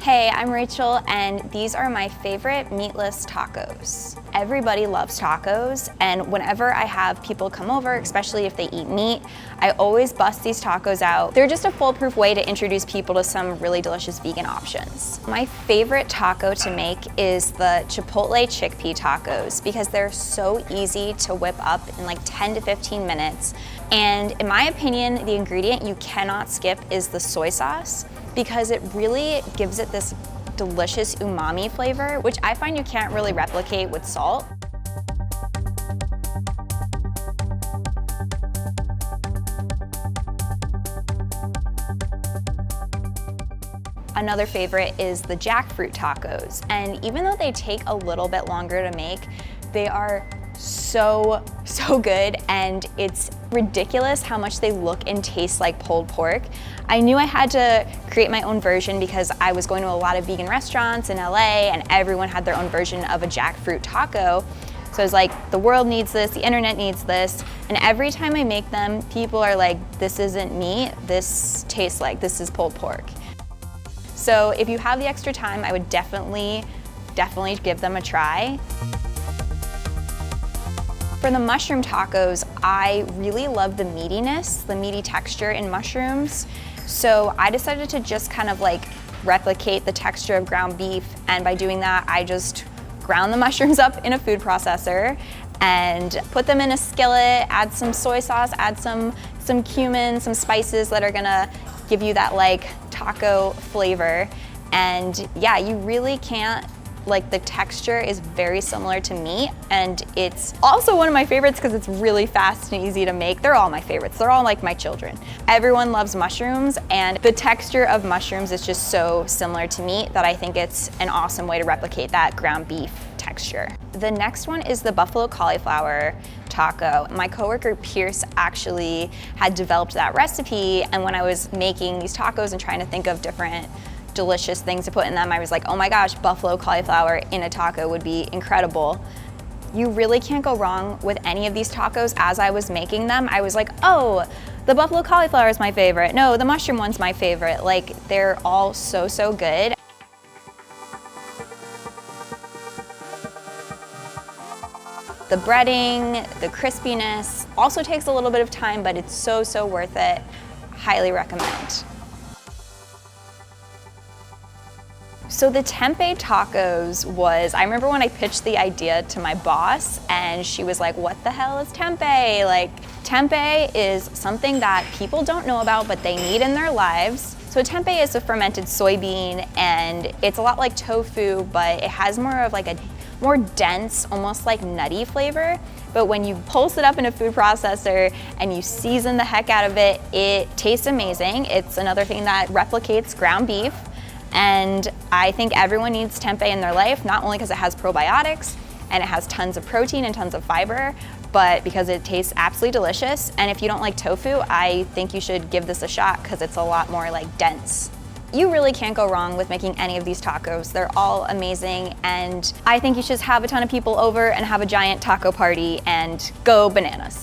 Hey, I'm Rachel, and these are my favorite meatless tacos. Everybody loves tacos, and whenever I have people come over, especially if they eat meat, I always bust these tacos out. They're just a foolproof way to introduce people to some really delicious vegan options. My favorite taco to make is the Chipotle chickpea tacos because they're so easy to whip up in like 10 to 15 minutes. And in my opinion, the ingredient you cannot skip is the soy sauce, because it really gives it this delicious umami flavor, which I find you can't really replicate with salt. Another favorite is the jackfruit tacos. And even though they take a little bit longer to make, they are so good, and it's ridiculous how much they look and taste like pulled pork. I knew I had to create my own version because I was going to a lot of vegan restaurants in LA and everyone had their own version of a jackfruit taco. So I was like, the world needs this, the internet needs this, and every time I make them, people are like, this isn't meat, this tastes like this is pulled pork. So if you have the extra time, I would definitely give them a try. For the mushroom tacos, I really love the meatiness, the meaty texture in mushrooms. So I decided to just kind of like replicate the texture of ground beef. And by doing that, I just ground the mushrooms up in a food processor and put them in a skillet, add some soy sauce, add some cumin, some spices that are gonna give you that like taco flavor. And yeah, you really can't, like the texture is very similar to meat, and it's also one of my favorites because it's really fast and easy to make. They're all my favorites. They're all like my children. Everyone loves mushrooms, and the texture of mushrooms is just so similar to meat that I think it's an awesome way to replicate that ground beef texture. The next one is the buffalo cauliflower taco. My coworker Pierce actually had developed that recipe, and when I was making these tacos and trying to think of different delicious things to put in them, I was like, oh my gosh, buffalo cauliflower in a taco would be incredible. You really can't go wrong with any of these tacos. As I was making them, I was like, oh, the buffalo cauliflower is my favorite. No, the mushroom one's my favorite. Like, they're all so good. The breading, the crispiness also takes a little bit of time, but it's so worth it. Highly recommend. So the tempeh tacos was, I remember when I pitched the idea to my boss and she was like, what the hell is tempeh? Like, tempeh is something that people don't know about but they need in their lives. So tempeh is a fermented soybean, and it's a lot like tofu, but it has more of like a more dense, almost like nutty flavor. But when you pulse it up in a food processor and you season the heck out of it, it tastes amazing. It's another thing that replicates ground beef. And I think everyone needs tempeh in their life, not only because it has probiotics and it has tons of protein and tons of fiber, but because it tastes absolutely delicious. And if you don't like tofu, I think you should give this a shot because it's a lot more like dense. You really can't go wrong with making any of these tacos. They're all amazing, and I think you should have a ton of people over and have a giant taco party and go bananas.